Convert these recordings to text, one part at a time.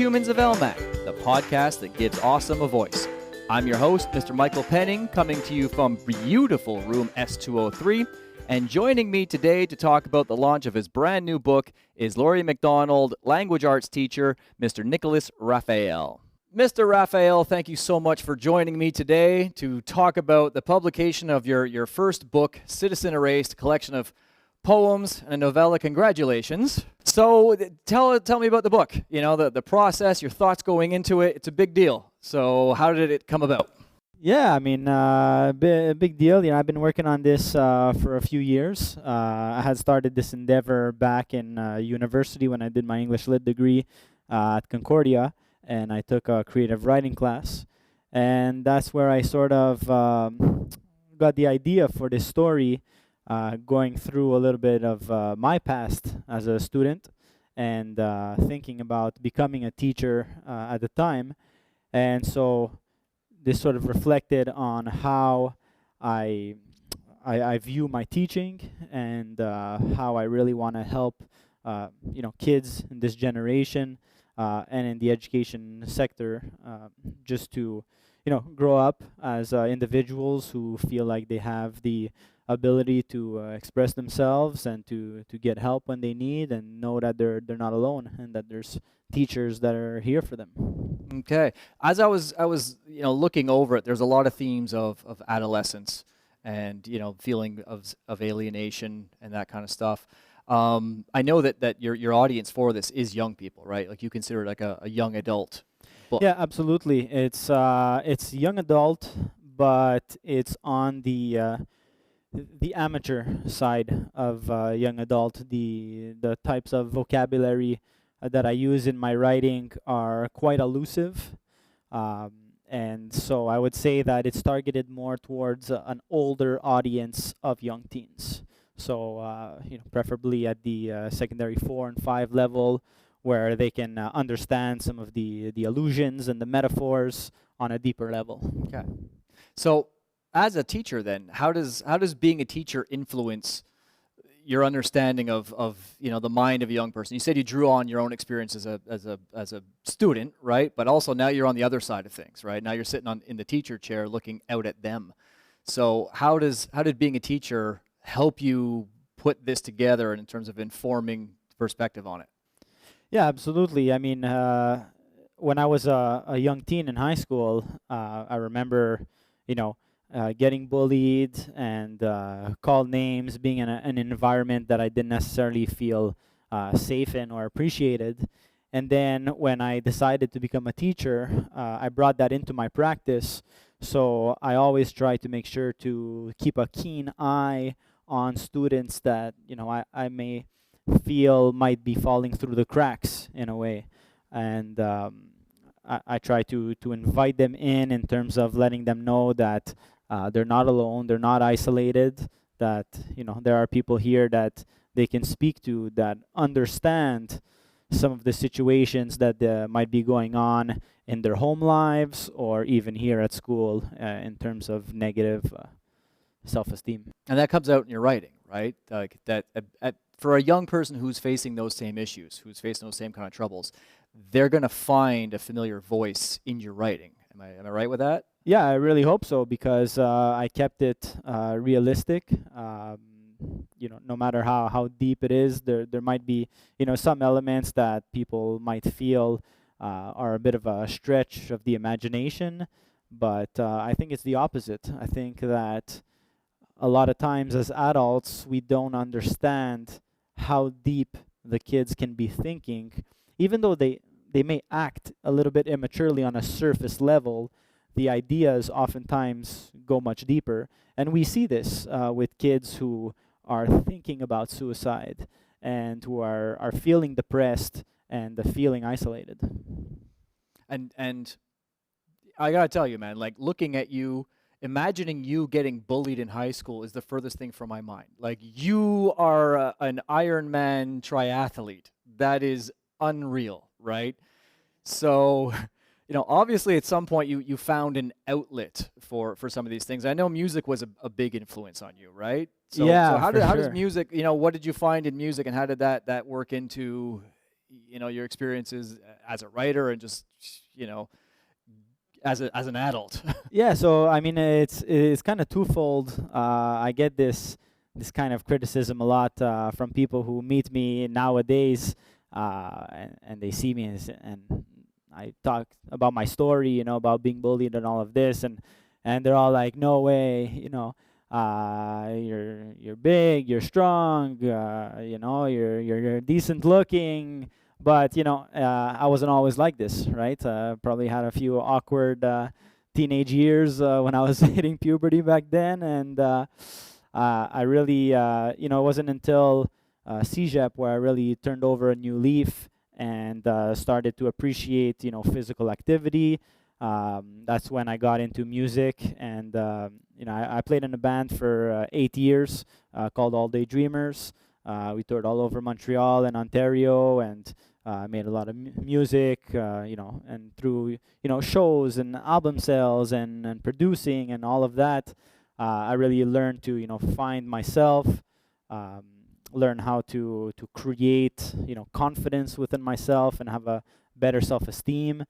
Humans of LMAC, the podcast that gives awesome a voice. I'm your host, Mr. Michael Penning, coming to you from beautiful room S203, and joining me today to talk about the launch of his brand new book is Laurie McDonald, language arts teacher, Mr. Nicholas Raphael. Mr. Raphael, thank you so much for joining me today to talk about the publication of your first book, Citizen Erased, a collection of poems and a novella. Congratulations. So tell me about the book, you know, the process, your thoughts going into it. It's a big deal. So how did it come about? Yeah, I mean, big deal. You know, I've been working on this for a few years. I had started this endeavor back in university when I did my English Lit degree at Concordia, and I took a creative writing class. And that's where I sort of got the idea for this story, going through a little bit of my past as a student and thinking about becoming a teacher at the time. And so this sort of reflected on how I view my teaching and how I really want to help kids in this generation and in the education sector just to grow up as individuals who feel like they have the ability to express themselves and to get help when they need, and know that they're not alone and that there's teachers that are here for them. Okay. As I was looking over it, there's a lot of themes of adolescence and feeling of alienation and that kind of stuff. I know that your audience for this is young people, right? Like you consider it like a young adult book. Yeah, absolutely. It's young adult, but it's on the amateur side of young adult. The types of vocabulary that I use in my writing are quite elusive, and so I would say that it's targeted more towards an older audience of young teens. So preferably at the secondary 4 and 5 level, where they can understand some of the allusions and the metaphors on a deeper level. Okay. So as a teacher, then, how does being a teacher influence your understanding of the mind of a young person? You said you drew on your own experience as a student, right? But also now you're on the other side of things, right? Now you're sitting in the teacher chair looking out at them. So how did being a teacher help you put this together in terms of informing perspective on it? Yeah, absolutely. I mean, when I was a young teen in high school, I remember, getting bullied and called names, being in an environment that I didn't necessarily feel safe in or appreciated. And then when I decided to become a teacher, I brought that into my practice. So I always try to make sure to keep a keen eye on students that I may feel might be falling through the cracks in a way. And I try to invite them in terms of letting them know that they're not alone, they're not isolated, that there are people here that they can speak to, that understand some of the situations that might be going on in their home lives or even here at school in terms of negative self-esteem. And that comes out in your writing, right? Like that for a young person who's facing those same issues, who's facing those same kind of troubles, they're going to find a familiar voice in your writing. Am I right with that? Yeah, I really hope so, because I kept it realistic. No matter how deep it is, there might be some elements that people might feel are a bit of a stretch of the imagination, but I think it's the opposite. I think that a lot of times as adults, we don't understand how deep the kids can be thinking, even though they may act a little bit immaturely on a surface level. The ideas oftentimes go much deeper. And we see this with kids who are thinking about suicide and who are feeling depressed and feeling isolated. And I gotta tell you, man, like looking at you, imagining you getting bullied in high school is the furthest thing from my mind. Like you are an Ironman triathlete. That is unreal, right? So obviously at some point you found an outlet for some of these things. I know music was a big influence on you, right? So, Yeah, so how for does sure. music, what did you find in music, and how did that work into, your experiences as a writer and just you know as an adult. Yeah, so I mean, it's kind of twofold. I get this kind of criticism a lot from people who meet me nowadays, and they see me and I talk about my story, about being bullied and all of this, and they're all like, "No way, you're big, you're strong, you're decent looking." But I wasn't always like this, right? Probably had a few awkward teenage years when I was hitting puberty back then, and I really, it wasn't until CJEP where I really turned over a new leaf and started to appreciate, physical activity. That's when I got into music, and I played in a band for 8 years called All Day Dreamers. We toured all over Montreal and Ontario, and made a lot of music, and through shows and album sales and producing and all of that, I really learned to find myself, um, learn how to create confidence within myself and have a better self-esteem,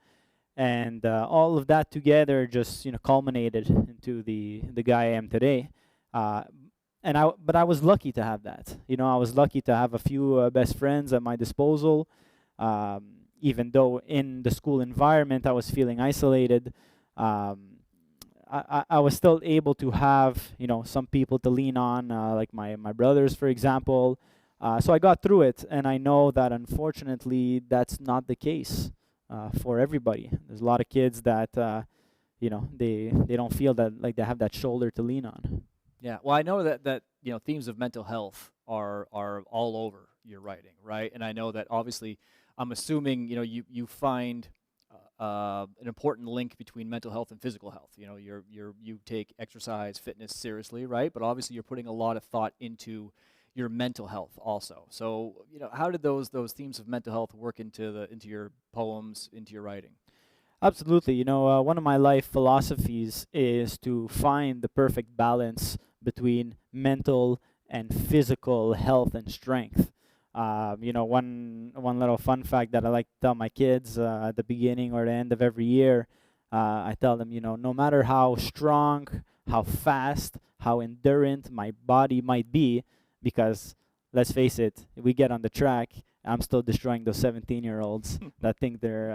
and all of that together just culminated into the guy I am today. Uh, but I was lucky to have that. I was lucky to have a few best friends at my disposal. Even though in the school environment I was feeling isolated, I was still able to have some people to lean on, like my brothers, for example. So I got through it, and I know that unfortunately that's not the case for everybody. There's a lot of kids that they don't feel that like they have that shoulder to lean on. Yeah, well, I know that themes of mental health are all over your writing, right? And I know that obviously, I'm assuming you find an important link between mental health and physical health. You take exercise, fitness seriously, right? But obviously, you're putting a lot of thought into your mental health also. So, how did those themes of mental health work into your poems, into your writing? Absolutely. One of my life philosophies is to find the perfect balance between mental and physical health and strength. One little fun fact that I like to tell my kids at the beginning or the end of every year, I tell them, no matter how strong, how fast, how endurant my body might be, because let's face it, we get on the track, I'm still destroying those 17-year-olds that think they're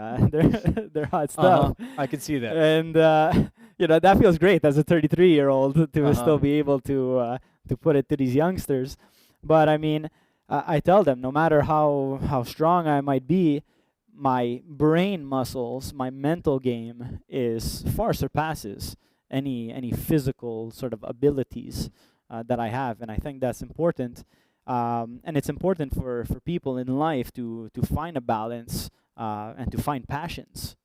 hot stuff. I can see that. And that feels great as a 33-year-old to still be able to put it to these youngsters. But I mean, I tell them, no matter how strong I might be, my brain muscles, my mental game is far surpasses any physical sort of abilities that I have, and I think that's important. And it's important for people in life to find a balance and to find passions,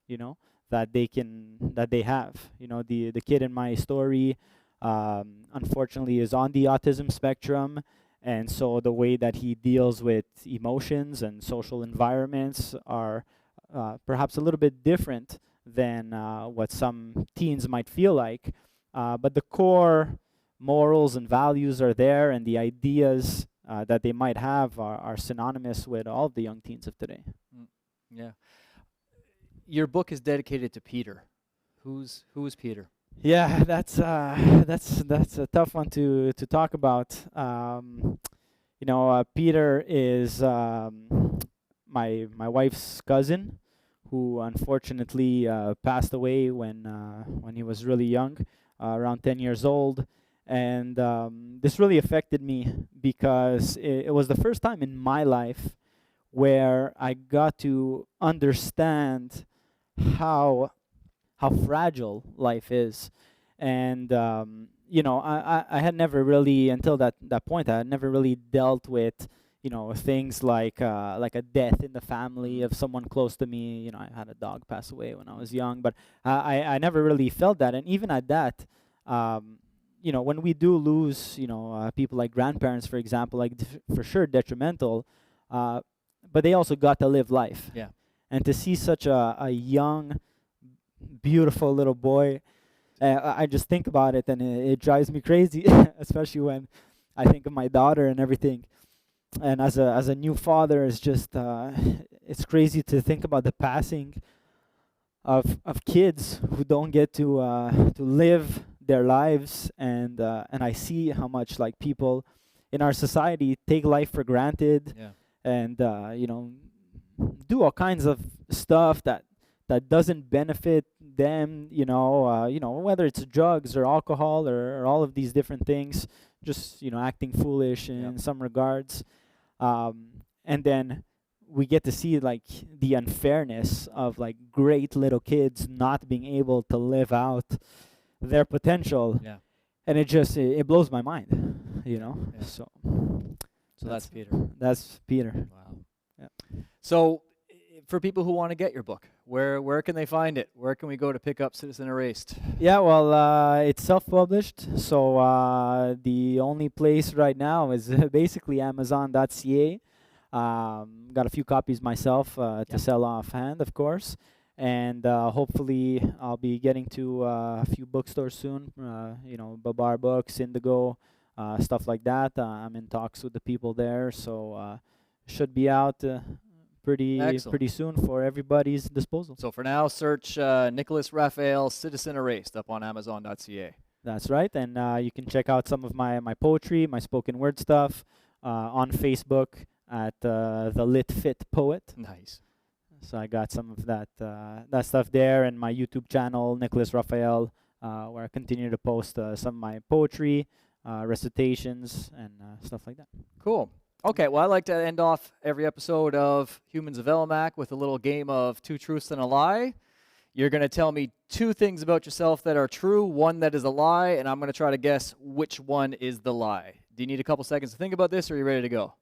that they have. The kid in my story, unfortunately, is on the autism spectrum, and so the way that he deals with emotions and social environments are perhaps a little bit different than what some teens might feel like. But the core morals and values are there, and the ideas that they might have are synonymous with all of the young teens of today. Yeah. Your book is dedicated to Peter. Who is Peter? Yeah, that's a tough one to talk about. Peter is my wife's cousin, who unfortunately passed away when he was really young, around 10 years old. And this really affected me because it was the first time in my life where I got to understand how fragile life is. And I had never really, until that point, I had never really dealt with things like a death in the family of someone close to me. I had a dog pass away when I was young, but I never really felt that. And even at that, when we do lose, people like grandparents, for example, like for sure detrimental, but they also got to live life. Yeah. And to see such a young, beautiful little boy, I just think about it, and it drives me crazy, especially when I think of my daughter and everything. and as a new father, it's just it's crazy to think about the passing of kids who don't get to live their lives, and I see how much like people in our society take life for granted, Yeah. and do all kinds of stuff that doesn't benefit them, whether it's drugs or alcohol or all of these different things, just acting foolish in Yep. some regards, and then we get to see like the unfairness of like great little kids not being able to live out their potential, Yeah. and it blows my mind, Yeah. so So that's Peter. that's Peter. Wow. Yeah. So, for people who want to get your book, where can they find it? Where can we go to pick up Citizen Erased? Yeah, well, it's self-published, so the only place right now is basically Amazon.ca. Got a few copies myself to Yep. sell offhand, of course, and hopefully I'll be getting to a few bookstores soon. Babar Books, Indigo, stuff like that. I'm in talks with the people there, so should be out pretty Excellent. soon for everybody's disposal. So for now, search Nicholas Raphael, Citizen Erased, up on Amazon.ca. That's right, and you can check out some of my poetry, my spoken word stuff on Facebook at the Lit Fit Poet. Nice. So I got some of that stuff there, and my YouTube channel, Nicholas Raphael, where I continue to post some of my poetry, recitations, and stuff like that. Cool. Okay, well, I like to end off every episode of Humans of Elmac with a little game of two truths and a lie. You're going to tell me two things about yourself that are true, one that is a lie, and I'm going to try to guess which one is the lie. Do you need a couple seconds to think about this, or are you ready to go?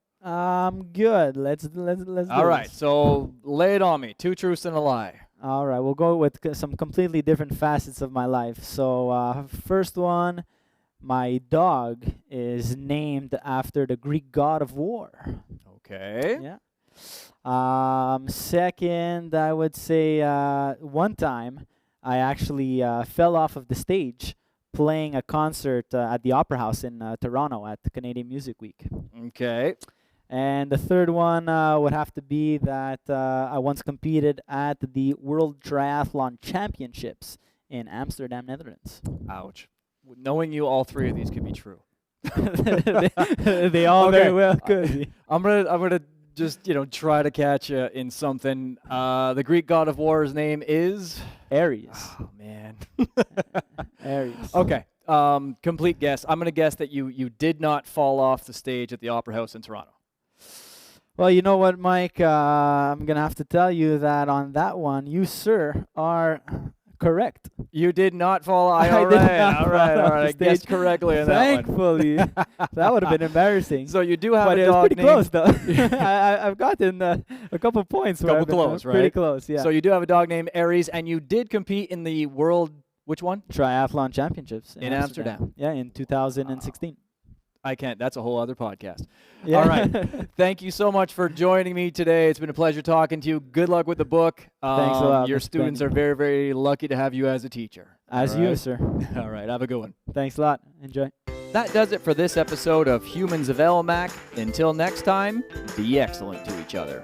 Good. Let's do All right, this. so lay it on me. Two truths and a lie. All right, we'll go with some completely different facets of my life. So first one, my dog is named after the Greek god of war. Okay. Yeah. Second, I would say one time I actually fell off of the stage playing a concert at the Opera House in Toronto at the Canadian Music Week. Okay. And the third one would have to be that I once competed at the World Triathlon Championships in Amsterdam, Netherlands. Ouch. Knowing you, all three of these could be true. they all Okay. very well could be. I'm gonna just try to catch you in something. The Greek god of war's name is Aries. Oh man. Aries. Okay. Complete guess. I'm gonna guess that you did not fall off the stage at the Opera House in Toronto. Well, you know what, Mike? I'm going to have to tell you that on that one, you, sir, are correct. You did not fall. I All did right. not All fall right. All off right. the I guessed stage. correctly on that one. Thankfully. That would have been embarrassing. So you do have But a it was dog pretty named. close, though. I've gotten a couple points. where Couple I've been, close, Pretty right? close, yeah. So you do have a dog named Aries, and you did compete in the world. Which one? Triathlon Championships In Amsterdam. Yeah, in 2016. I can't. That's a whole other podcast. Yeah. All right. Thank you so much for joining me today. It's been a pleasure talking to you. Good luck with the book. Thanks a lot, Your Mr. students Penny. are very, very lucky to have you as a teacher. As All you, right? sir. All right. Have a good one. Thanks a lot. Enjoy. That does it for this episode of Humans of Elmac. Until next time, be excellent to each other.